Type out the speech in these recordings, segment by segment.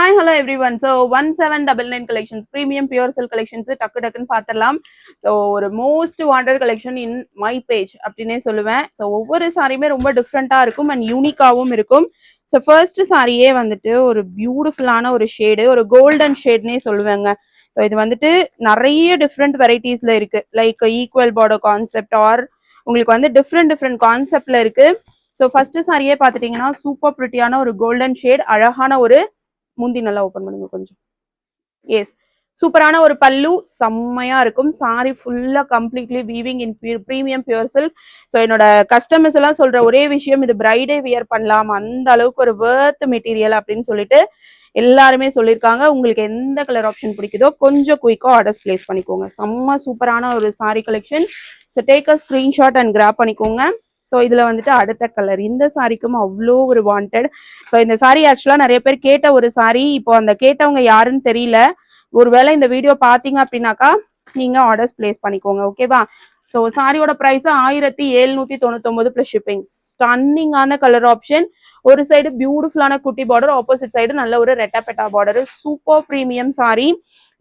Hi, hello everyone. So 1799 collections, premium pure silk collections, டக்கு டக்குன்னு பார்த்துடலாம். ஸோ ஒரு most wanted collection in my page அப்படின்னே சொல்லுவேன். ஸோ ஒவ்வொரு சாரியுமே ரொம்ப டிஃப்ரெண்ட்டாக இருக்கும் அண்ட் யூனிக்காகவும் இருக்கும். ஸோ ஃபர்ஸ்ட் சாரியே வந்துட்டு ஒரு பியூட்டிஃபுல்லான ஒரு ஷேடு, ஒரு கோல்டன் ஷேட்னே சொல்லுவேங்க. ஸோ இது வந்துட்டு நிறைய டிஃப்ரெண்ட் வெரைட்டிஸ்ல இருக்கு. Like equal border concept or உங்களுக்கு வந்து டிஃப்ரெண்ட் கான்செப்ட்ல இருக்கு. ஸோ ஃபர்ஸ்ட் சாரியே பார்த்துட்டீங்கன்னா சூப்பர் பிரிட்டியான ஒரு கோல்டன் ஷேட், அழகான ஒரு முந்தி நல்லா ஓபன் பண்ணுங்க கொஞ்சம். எஸ், சூப்பரான ஒரு பல்லு, செம்மையா இருக்கும். சாரி ஃபுல்லா கம்ப்ளீட்லி வீவிங் இன் பிரீமியம் பியூர் சில்க். ஸோ என்னோட கஸ்டமர்ஸ் எல்லாம் சொல்ற ஒரே விஷயம், இது பிரைடே வியர் பண்ணலாம், அந்த அளவுக்கு ஒரு வர்த் மெட்டீரியல் அப்படின்னு சொல்லிட்டு எல்லாருமே சொல்லியிருக்காங்க. உங்களுக்கு எந்த கலர் ஆப்ஷன் பிடிக்குதோ கொஞ்சம் குயிக்கா ஆர்டர்ஸ் பிளேஸ் பண்ணிக்கோங்க. செம்ம சூப்பரான ஒரு sari collection. So take a screenshot and graph பண்ணிக்கோங்க. ஸோ இதுல வந்துட்டு அடுத்த கலர், இந்த சாரிக்கும் அவ்வளோ ஒரு வாண்டட். ஸோ இந்த சாரி ஆக்சுவலா நிறைய பேர் கேட்ட ஒரு சாரி. இப்போ அந்த கேட்டவங்க யாருன்னு தெரியல. ஒருவேளை இந்த வீடியோ பாத்தீங்க அப்படின்னாக்கா நீங்க ஆர்டர்ஸ் பிளேஸ் பண்ணிக்கோங்க. ஓகேவா? ஸோ சாரியோட பிரைஸ் 1799 பிளஸ் ஷிப்பிங். ஸ்டன்னிங்கான கலர் ஆப்ஷன். ஒரு சைடு பியூட்டிஃபுல்லான குட்டி பார்டர், ஆப்போசிட் சைடு நல்ல ஒரு ரெட்டா பார்டர். Super premium sorry.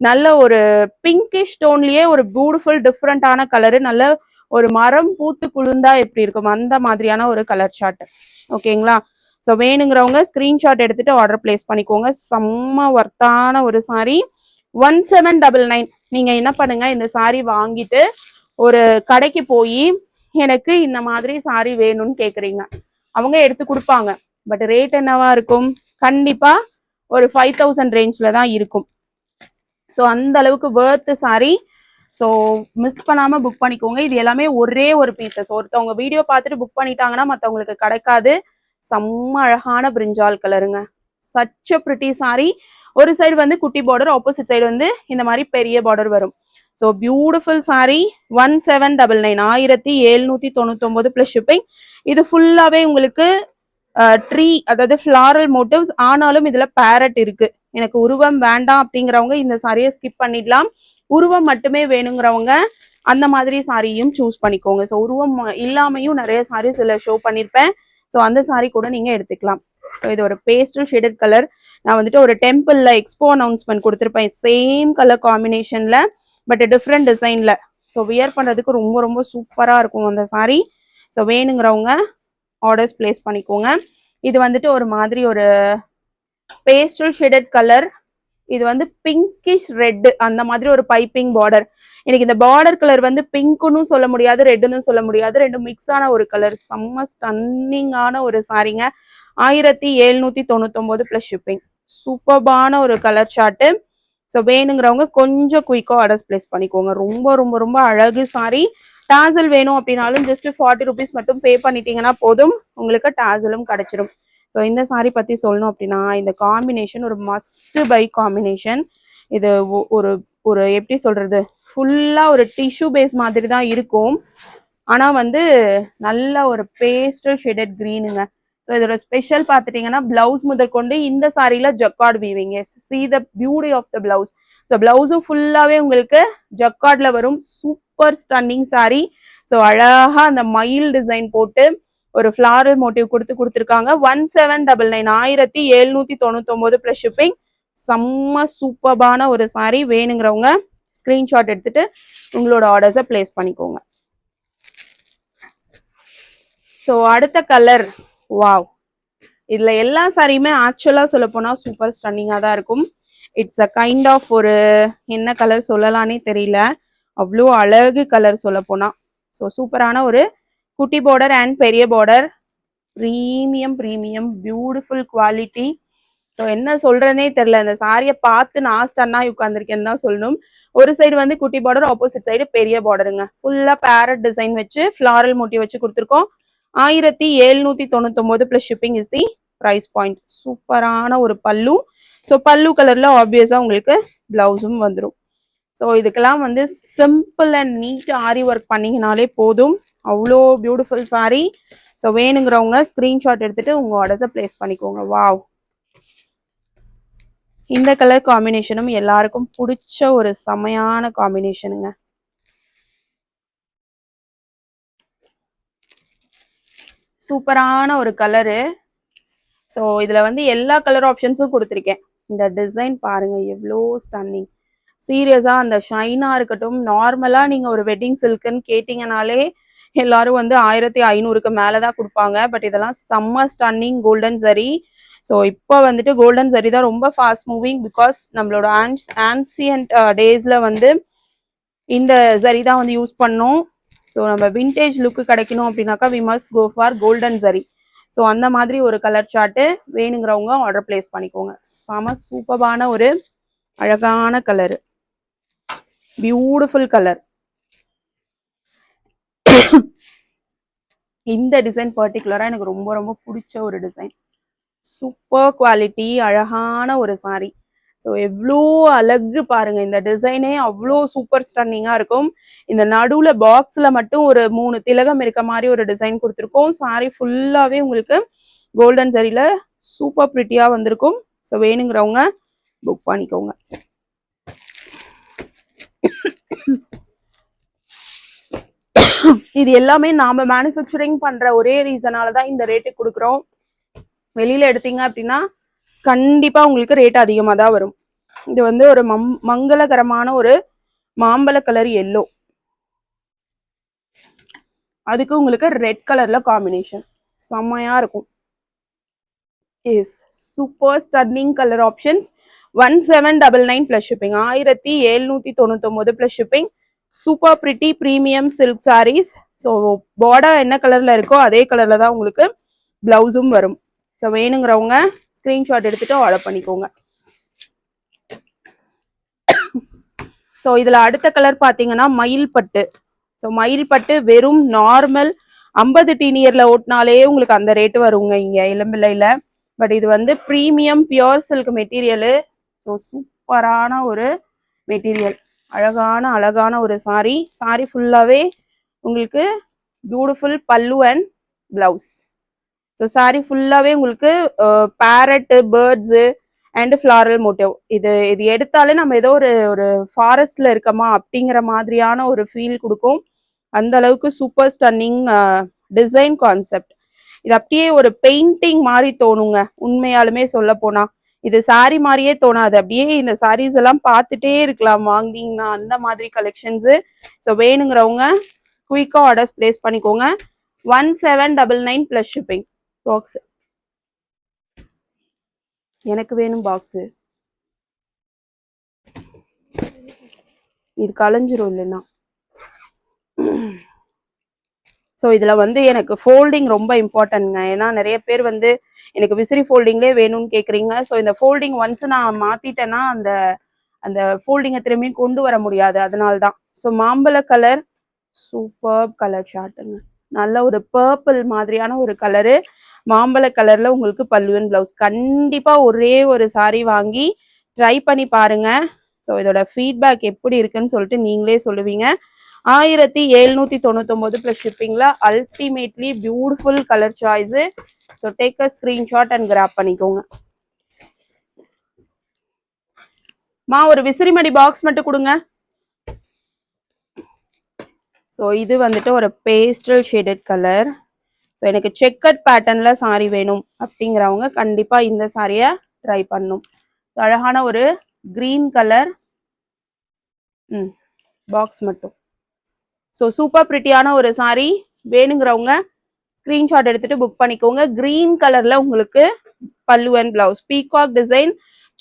நல்ல ஒரு பிங்கிஷ் டோன்லயே ஒரு பியூட்டிஃபுல் டிஃப்ரெண்டான கலரு. நல்ல ஒரு மரம் பூத்து குளுந்தா எப்படி இருக்கும் அந்த மாதிரியான ஒரு கலர் சார்ட். ஓகேங்களா? ஸோ வேணுங்கிறவங்க ஸ்கிரீன்ஷாட் எடுத்துட்டு ஆர்டர் பிளேஸ் பண்ணிக்கோங்க. செம்ம ஒர்த்தான ஒரு சாரி. 1799. நீங்க என்ன பண்ணுங்க, இந்த சாரி வாங்கிட்டு ஒரு கடைக்கு போய் எனக்கு இந்த மாதிரி சாரி வேணும்னு கேக்குறீங்க, அவங்க எடுத்து கொடுப்பாங்க. பட் ரேட் என்னவா இருக்கும்? கண்டிப்பா ஒரு 5000 ரேஞ்ச்ல தான் இருக்கும். ஸோ அந்த அளவுக்கு வர்த் சாரி. ஸோ மிஸ் பண்ணாம புக் பண்ணிக்கோங்க. இது எல்லாமே ஒரே ஒரு பீசஸ். ஒருத்தவங்க வீடியோ பார்த்துட்டு புக் பண்ணிட்டாங்கன்னா மற்றவங்களுக்கு கிடைக்காது. செம்ம அழகான பிரிஞ்சால் கலருங்க. சச்ச பிரிட்டி சாரி. ஒரு சைடு வந்து குட்டி பார்டர், ஆப்போசிட் சைடு வந்து இந்த மாதிரி பெரிய பார்டர் வரும். So beautiful sorry. 1799, 1799 plus shipping. இது ஃபுல்லாவே உங்களுக்கு ட்ரீ, அதாவது ஃபிளாரல் மோட்டிவ்ஸ். ஆனாலும் இதுல பேரட் இருக்கு. எனக்கு உருவம் வேண்டாம் அப்படிங்கிறவங்க இந்த சாரியை ஸ்கிப் பண்ணிடலாம். உருவம் மட்டுமே வேணுங்கிறவங்க அந்த மாதிரி சாரியும் சூஸ் பண்ணிக்கோங்க. ஸோ உருவம் இல்லாமையும் நிறைய சாரீஸ் இதுல ஷோ பண்ணிருப்பேன். ஸோ அந்த சாரி கூட நீங்க எடுத்துக்கலாம். ஸோ இது ஒரு பேஸ்டல் ஷேடட் கலர். நான் வந்துட்டு ஒரு டெம்பிள்ல எக்ஸ்போ அனௌன்ஸ்மெண்ட் கொடுத்துருப்பேன், சேம் கலர் காம்பினேஷன்ல பட் டிஃப்ரெண்ட் டிசைன்ல. ஸோ வியர் பண்றதுக்கு ரொம்ப ரொம்ப சூப்பரா இருக்கும் அந்த சாரி. ஸோ வேணுங்கிறவங்க ஆர்டர்ஸ் பிளேஸ் பண்ணிக்கோங்க. இது வந்துட்டு ஒரு மாதிரி ஒரு பேஸ்டல் ஷேடட் கலர். இது வந்து பிங்கிஷ் ரெட், அந்த மாதிரி ஒரு பைப்பிங் பார்டர். எனக்கு இந்த பார்டர் கலர் வந்து பிங்க்னு சொல்ல முடியாது, ரெட்னு சொல்ல முடியாது, ரெண்டும் மிக்ஸ் ஆன ஒரு கலர். செம்ம ஸ்டன்னிங்கான ஒரு சாரிங்க. 1799 பிளஸ் ஷிப்பிங். சூப்பர்பான ஒரு கலர் சார்ட்டு. ஸோ வேணுங்கிறவங்க கொஞ்சம் குயிக்கா ஆர்டர்ஸ் பிளேஸ் பண்ணிக்கோங்க. ரொம்ப ரொம்ப ரொம்ப அழகு சாரி. டாசல் வேணும் அப்படின்னாலும் ஜஸ்ட் 40 rupees மட்டும் பே பண்ணிட்டீங்கன்னா போதும், உங்களுக்கு டாசலும் கிடைச்சிடும். ஸோ இந்த சாரி பத்தி சொல்லணும் அப்படின்னா, இந்த காம்பினேஷன் ஒரு மஸ்ட் பை காம்பினேஷன். இது ஒரு ஒரு எப்படி சொல்றது, ஃபுல்லா ஒரு டிஷ்யூ பேஸ் மாதிரி தான் இருக்கும். ஆனா வந்து நல்ல ஒரு பேஸ்டல் ஷேடட் கிரீனுங்க. ஸோ இதோட ஸ்பெஷல் பார்த்துட்டீங்கன்னா பிளவுஸ் முதல் கொண்டு இந்த சாரியில jacquard weaving. Yes, see the beauty of the blouse. So பிளவுஸும் ஃபுல்லாவே உங்களுக்கு ஜக்கார்ட்ல வரும். Super stunning sorry. ஸோ அழகா அந்த மயில் டிசைன் போட்டு ஒரு ஃபிளாரல் மோட்டிவ் கொடுத்துருக்காங்க. 1799, 1799 பிளஸ் ஷிப்பிங். செம்ம சூப்பர்பான ஒரு சாரி. வேணுங்கிறவங்க ஸ்கிரீன்ஷாட் எடுத்துட்டு உங்களோட ஆர்டர்ஸை பிளேஸ் பண்ணிக்கோங்க. ஸோ அடுத்த கலர், வாவ். இதுல எல்லா சாரியுமே ஆக்சுவலா சொல்ல போனா சூப்பர் ஸ்டன்னிங்கா தான் இருக்கும். இட்ஸ் அ கைண்ட் ஆஃப் ஒரு என்ன கலர் சொல்லலானே தெரியல, அவ்வளோ அழகு கலர் சொல்ல போனா. ஸோ சூப்பரான ஒரு குட்டி பார்டர் அண்ட் பெரிய border. Premium beautiful quality. So என்ன சொல்றேனே தெரியல, இந்த சாரியை பார்த்து நான் ஸ்டன்னா உட்காந்துருக்கேன்னு தான் சொல்லணும். ஒரு சைடு வந்து குட்டி பார்டர், ஆப்போசிட் சைடு பெரிய பார்டருங்க. ஃபுல்லா பேரட் டிசைன் வச்சு ஃபிளாரல் மோட்டிவ் வச்சு கொடுத்துருக்கோம். 1799 plus shipping is the price point. சூப்பரான ஒரு பல்லு. ஸோ பல்லு கலர்ல ஆப்வியஸா உங்களுக்கு பிளவுஸும் வந்துடும். ஸோ இதுக்கெல்லாம் வந்து simple and neat aari work பண்ணீங்கனாலே போதும். அவ்வளோ பியூட்டிஃபுல் சாரி. ஸோ வேணுங்கிறவங்க ஸ்கிரீன்ஷாட் எடுத்துட்டு உங்க ஆர்டர்ஸை பிளேஸ் பண்ணிக்கோங்க. வாவ், இந்த கலர் காம்பினேஷனும் எல்லாருக்கும் பிடிச்ச ஒரு செமையான காம்பினேஷனுங்க. சூப்பரான ஒரு கலரு. ஸோ இதுல வந்து எல்லா கலர் ஆப்ஷன்ஸும் கொடுத்துருக்கேன். இந்த டிசைன் பாருங்க எவ்வளோ ஸ்டன்னிங். சீரியஸா அந்த ஷைனா இருக்கட்டும், நார்மலா நீங்க ஒரு வெட்டிங் சில்க்குன்னு கேட்டீங்கனாலே எல்லாரும் வந்து 1500க்கு மேலதான் கொடுப்பாங்க. பட் இதெல்லாம் செம்ம ஸ்டன்னிங் கோல்டன் ஜரி. ஸோ இப்போ வந்துட்டு கோல்டன் ஜரி தான் ரொம்ப ஃபாஸ்ட் மூவிங். பிகாஸ் நம்மளோட ஆன்சியன்ட் டேஸ்ல வந்து இந்த ஜரி தான் வந்து யூஸ் பண்ணோம். ஸோ நம்ம விண்டேஜ் லுக்கு கிடைக்கணும் அப்படின்னாக்கா we must go for golden zari. So அந்த மாதிரி ஒரு கலர் சார்ட்டு வேணுங்கிறவங்க ஆர்டர் பிளேஸ் பண்ணிக்கோங்க. செம சூப்பரான ஒரு அழகான கலரு, பியூட்டிஃபுல் கலர். இந்த டிசைன் பர்டிகுலரா எனக்கு ரொம்ப ரொம்ப பிடிச்ச ஒரு டிசைன். சூப்பர் குவாலிட்டி, அழகான ஒரு சாரி. ஸோ எவ்வளோ அழகு பாருங்க. இந்த டிசைனே அவ்வளோ சூப்பர் ஸ்டன்னிங்கா இருக்கும். இந்த நடுவுல பாக்ஸ்ல மட்டும் ஒரு 3 திலகம் இருக்க மாதிரி ஒரு டிசைன் கொடுத்துருக்கோம். சாரி ஃபுல்லாவே உங்களுக்கு கோல்டன் ஜரியில சூப்பர் பிரிட்டியா வந்திருக்கும். ஸோ வேணுங்கிறவங்க புக் பண்ணிக்கோங்க. இது எல்லாமே நாம மேனுஃபேக்சரிங் பண்ற ஒரே ரீசனாலதான் இந்த ரேட்டு கொடுக்குறோம். வெளியில எடுத்தீங்க அப்படின்னா கண்டிப்பா உங்களுக்கு ரேட் அதிகமா தான் வரும். இது வந்து ஒரு மங்களகரமான ஒரு மாம்பழ கலர் எல்லோ, அதுக்கு உங்களுக்கு ரெட் கலர்ல காம்பினேஷன் செம்மையா இருக்கும். Yes, super stunning colour options. 1799 plus shipping, 1799 plus shipping. Super pretty premium silk sarees. So border என்ன கலர்ல இருக்கோ அதே கலர்ல தான் உங்களுக்கு பிளவுஸும் வரும். ஸோ வேணுங்கிறவங்க ஸ்கிரீன்ஷாட் எடுத்துட்டு ஆர்டர் பண்ணிக்கோங்க. ஸோ இதுல அடுத்த கலர் பாத்தீங்கன்னா மயில் பட்டு. ஸோ மயில் பட்டு வெறும் நார்மல் 50 டீனியர்ல ஓட்டினாலே உங்களுக்கு அந்த ரேட்டு வருங்க இங்க இளம்பிள்ளையில. பட் இது வந்து premium pure silk material. So சூப்பரான ஒரு மெட்டீரியல், அழகான அழகான ஒரு சாரி. சாரி ஃபுல்லாவே உங்களுக்கு பியூட்டிஃபுல் பல்லு அண்ட் பிளவுஸ். ஸோ சாரி ஃபுல்லாவே உங்களுக்கு parrot, birds and floral motif. இது எடுத்தாலே நம்ம ஏதோ ஒரு ஃபாரஸ்ட்ல இருக்கமா அப்படிங்கிற மாதிரியான ஒரு ஃபீல் கொடுக்கும். அந்த அளவுக்கு சூப்பர் ஸ்டன்னிங் டிசைன் கான்செப்ட். இது அப்படியே ஒரு பெயிண்டிங் மாதிரி தோணுங்க. உண்மையாலுமே சொல்ல போனா இது சாரி மாதிரியே தோணாது. அப்படியே இந்த சாரீஸ் எல்லாம் பார்த்துட்டே இருக்கலாம் வாங்கினீங்கன்னா, அந்த மாதிரி கலெக்ஷன்ஸ். ஸோ வேணுங்கிறவங்க குயிக்கா ஆர்டர்ஸ் பிளேஸ் பண்ணிக்கோங்க. 1799 பிளஸ் ஷிப்பிங். பாக்ஸ் எனக்கு வேணும், பாக்ஸ் இது கலைஞ்சிரும் இல்லைன்னா. ஸோ இதில் வந்து எனக்கு ஃபோல்டிங் ரொம்ப இம்பார்ட்டன்ட்ங்க. ஏன்னா நிறைய பேர் வந்து எனக்கு விசிறி ஃபோல்டிங்லேயே வேணும்னு கேட்குறீங்க. ஸோ இந்த ஃபோல்டிங் ஒன்ஸ் நான் மாற்றிட்டேன்னா அந்த அந்த ஃபோல்டிங்கை திரும்பியும் கொண்டு வர முடியாது. அதனால தான். ஸோ மாம்பழ கலர், சூப்பர் கலர் சார்ட்டுங்க. நல்ல ஒரு பர்பிள் மாதிரியான ஒரு கலரு, மாம்பழ கலரில் உங்களுக்கு பல்லுவன் ப்ளவுஸ். கண்டிப்பாக ஒரே ஒரு சாரி வாங்கி ட்ரை பண்ணி பாருங்க. ஸோ இதோட ஃபீட்பேக் எப்படி இருக்குன்னு சொல்லிட்டு நீங்களே சொல்லுவீங்க. 1799 பிளஸ் ஷிப்பிங்ல ultimately beautiful colour choice. So take a screenshot and graph பண்ணிக்கோங்க. ஒரு விசிறிமடி பாக்ஸ் மட்டும் கொடுங்க. ஸோ இது வந்துட்டு ஒரு பேஸ்டல் ஷேடட் கலர். ஸோ எனக்கு செக்கட் பேட்டர்ன்ல சாரி வேணும் அப்படிங்கிறவங்க கண்டிப்பா இந்த சாரியை ட்ரை பண்ணும். அழகான ஒரு கிரீன் கலர் பாக்ஸ் மட்டும். ஸோ சூப்பர் பிரிட்டியான ஒரு சாரி. வேணுங்கிறவங்க ஸ்கிரீன்ஷாட் எடுத்துட்டு புக் பண்ணிக்கோங்க. கிரீன் கலர்ல உங்களுக்கு பல்லு and blouse, peacock design,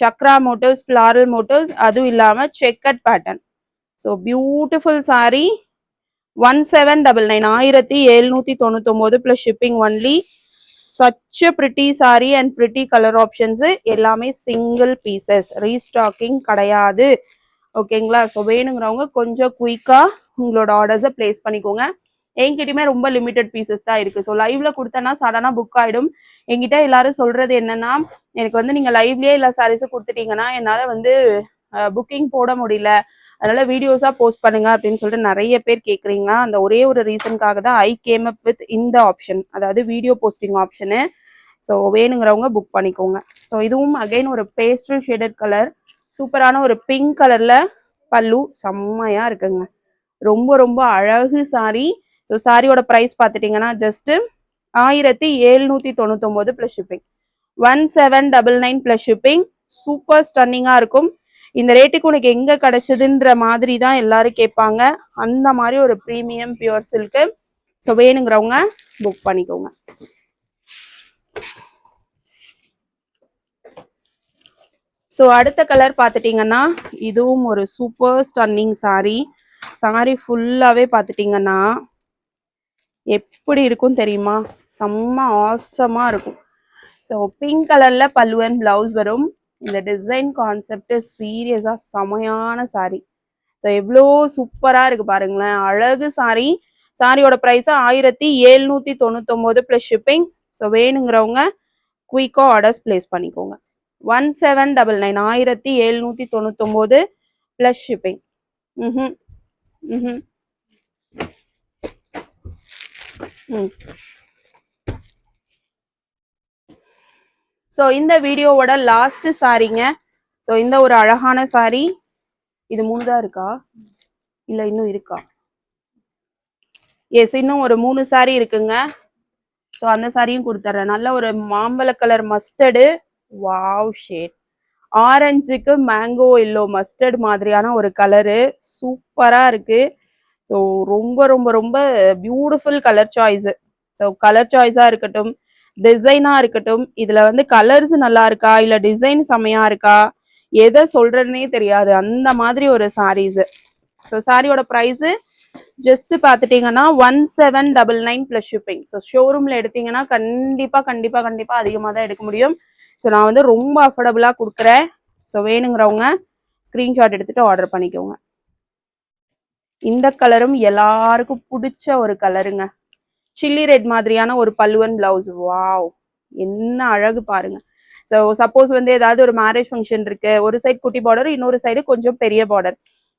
Chakra motives, floral motives, அதுவும் இல்லாம checked pattern. So beautiful sorry. 1799, 1799 plus shipping only. Such pretty sorry and pretty colour options. எல்லாமே சிங்கிள் பீசஸ், ரீஸ்டாக்கிங் கிடையாது. ஓகேங்களா? ஸோ வேணுங்கிறவங்க கொஞ்சம் குயிக்கா உங்களோட ஆர்டர்ஸை பிளேஸ் பண்ணிக்கோங்க. என்கிட்டயுமே ரொம்ப லிமிடெட் பீசஸ் தான் இருக்கு. ஸோ லைவ்ல கொடுத்தேன்னா சடனா புக் ஆயிடும். என்கிட்ட எல்லாரும் சொல்றது என்னன்னா, எனக்கு வந்து நீங்க லைவ்லயே எல்லா சாரீஸும் கொடுத்துட்டீங்கன்னா என்னால வந்து புக்கிங் போட முடியல, அதனால வீடியோஸா போஸ்ட் பண்ணுங்க அப்படின்னு சொல்லிட்டு நிறைய பேர் கேட்குறீங்க. அந்த ஒரே ஒரு ரீசனுக்காக தான் ஐ கேம் அப் வித் இந்த ஆப்ஷன், அதாவது வீடியோ போஸ்டிங் ஆப்ஷனு. ஸோ வேணுங்கிறவங்க புக் பண்ணிக்கோங்க. ஸோ இதுவும் அகைன் ஒரு பேஸ்டல் ஷேடட் கலர், சூப்பரான ஒரு பிங்க் கலர்ல பல்லு, செம்மையா இருக்குங்க. ரொம்ப ரொம்ப அழகு சாரி. ஸோ சாரியோட ப்ரைஸ் பார்த்துட்டிங்கன்னா just 1799 plus shipping, 1799 plus shipping. Super ஸ்டன்னிங்கா இருக்கும். இந்த ரேட்டுக்கு உனக்கு எங்க கிடைச்சதுன்ற மாதிரி தான் எல்லாரும் கேட்பாங்க. அந்த மாதிரி ஒரு பிரீமியம் பியூர் சில்க். ஸோ வேணுங்கிறவங்க புக் பண்ணிக்கோங்க. ஸோ அடுத்த கலர் பார்த்துட்டிங்கன்னா இதுவும் ஒரு சூப்பர் ஸ்டன்னிங் சாரி. சாரி ஃபுல்லாகவே பார்த்துட்டிங்கன்னா எப்படி இருக்கும் தெரியுமா? செம்ம ஆசமாக இருக்கும். ஸோ பிங்க் கலரில் பல்லு அண்ட் பிளவுஸ் வரும். இந்த டிசைன் கான்செப்ட் சீரியஸாக செமையான சாரி. ஸோ எவ்வளோ சூப்பராக இருக்குது பாருங்களேன். அழகு சாரி. சாரியோட ப்ரைஸு 1799 ப்ளஸ் ஷிப்பிங். ஸோ வேணுங்கிறவங்க குயிக்காக ஆர்டர்ஸ் பிளேஸ் பண்ணிக்கோங்க. 1799 1799 ப்ளஸ் ஷிப்பிங். ம் ம் ம் ஸோ இந்த வீடியோவோட லாஸ்ட் சாரிங்க. ஸோ இந்த ஒரு அழகான சாரி. இது 3 தான் இருக்கா இல்லை இன்னும் இருக்கா? எஸ், இன்னும் ஒரு 3 சாரி இருக்குங்க. ஸோ அந்த சாரியும் கொடுத்துட்றேன். நல்ல ஒரு மாம்பழ கலர் மஸ்டர்டு, வாவ் ஷேட், ஆரஞ்சுக்கு மேங்கோ எல்லோ மஸ்டர்ட் மாதிரியான ஒரு கலரு சூப்பராக இருக்கு. ஸோ ரொம்ப ரொம்ப ரொம்ப beautiful colour choice. So colour சாய்ஸாக இருக்கட்டும், டிசைனாக இருக்கட்டும், இதில் வந்து கலர்ஸ் நல்லா இருக்கா இல்லை டிசைன் செமையா இருக்கா, எதை சொல்றதுன்னே தெரியாது அந்த மாதிரி ஒரு சாரீஸு. ஸோ சாரியோட ப்ரைஸு ஜஸ்ட் பார்த்துட்டிங்கன்னா 1799 ப்ளஸ் ஷிப்பிங். ஸோ ஷோரூமில் எடுத்தீங்கன்னா கண்டிப்பாக அதிகமாக தான் எடுக்க முடியும். ஸோ நான் வந்து ரொம்ப அஃபோர்டபுளாக கொடுக்குறேன். ஸோ வேணுங்கிறவங்க ஸ்க்ரீன்ஷாட் எடுத்துகிட்டு ஆர்டர் பண்ணிக்கோங்க. இந்த கலரும் எல்லாருக்கும் பிடிச்ச ஒரு கலருங்க. சில்லி ரெட் மாதிரியான ஒரு பல்லுவன் பிளவுஸ். வாவ், என்ன அழகு பாருங்க. ஸோ சப்போஸ் வந்து ஏதாவது ஒரு மேரேஜ் ஃபங்க்ஷன் இருக்கு, ஒரு சைடு குட்டி பார்டர், இன்னொரு சைடு கொஞ்சம் பெரிய பார்டர்.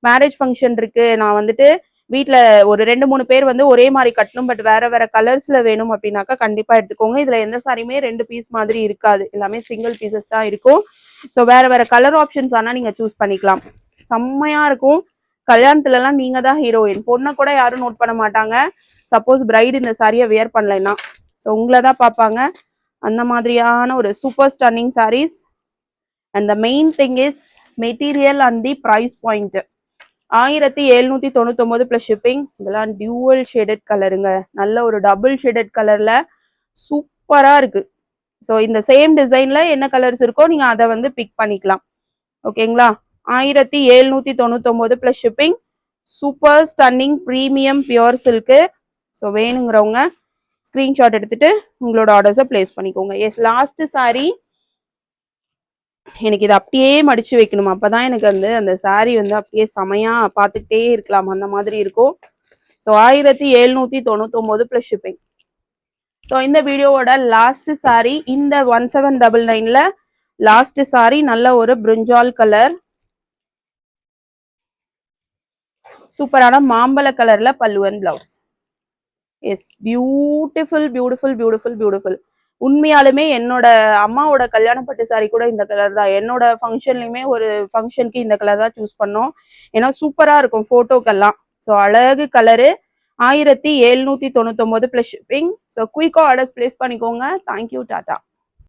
மேரேஜ் ஃபங்க்ஷன் இருக்கு, நான் வந்துட்டு வீட்டில் ஒரு 2-3 பேர் வந்து ஒரே மாதிரி கட்டணும், பட் வேற வேற கலர்ஸ்ல வேணும் அப்படின்னாக்கா கண்டிப்பா எடுத்துக்கோங்க. இதுல எந்த சாரியுமே 2 பீஸ் மாதிரி இருக்காது, எல்லாமே சிங்கிள் பீசஸ் தான் இருக்கும். ஸோ வேற வேற கலர் ஆப்ஷன்ஸ் ஆனா நீங்க சூஸ் பண்ணிக்கலாம். செம்மையா இருக்கும். கல்யாணத்துல எல்லாம் நீங்க தான் ஹீரோயின். பொண்ணை கூட யாரும் நோட் பண்ண மாட்டாங்க, சப்போஸ் பிரைடு இந்த சாரியை வியர் பண்ணலைன்னா. ஸோ உங்களை தான் பார்ப்பாங்க. அந்த மாதிரியான ஒரு super stunning sarees. And the main thing is material and the price point. 1799 plus shipping. இதெல்லாம் டியூவல் ஷேடட் கலருங்க. நல்ல ஒரு டபுள் ஷேடட் கலர்ல சூப்பரா இருக்கு. ஸோ இந்த சேம் டிசைன்ல என்ன கலர்ஸ் இருக்கோ நீங்க அதை வந்து பிக் பண்ணிக்கலாம். ஓகேங்களா? 1799 plus shipping. Super stunning premium pure silk. So வேணுங்கிறவங்க ஸ்க்ரீன்ஷாட் எடுத்துட்டு உங்களோட ஆர்டர்ஸை பிளேஸ் பண்ணிக்கோங்க. Yes, last sari. எனக்கு இதை அப்படியே மடிச்சு வைக்கணும், அப்பதான் எனக்கு வந்து அந்த சாரி வந்து அப்படியே செமையா பார்த்துக்கிட்டே இருக்கலாம், அந்த மாதிரி இருக்கும். So 1799 plus shipping. ஸோ இந்த வீடியோவோட லாஸ்ட் சாரி இந்த 1799ல லாஸ்ட் சாரி. நல்ல ஒரு பிரிஞ்சால் கலர், சூப்பரான மாம்பழ கலர்ல பல்லுவன் blouse. Yes, beautiful beautiful beautiful beautiful. உண்மையாலுமே என்னோட அம்மாவோட கல்யாண பட்டு சாரி கூட இந்த கலர் தான். என்னோட ஃபங்க்ஷன்லையுமே ஒரு ஃபங்க்ஷனுக்கு இந்த கலர் தான் சூஸ் பண்ணோம், ஏன்னா சூப்பரா இருக்கும் போட்டோக்கெல்லாம். ஸோ அழகு கலரு. 1799 plus shipping. ஸோ குயிக்காக ஆர்டர்ஸ் பிளேஸ் பண்ணிக்கோங்க. தேங்க்யூ, டாடா.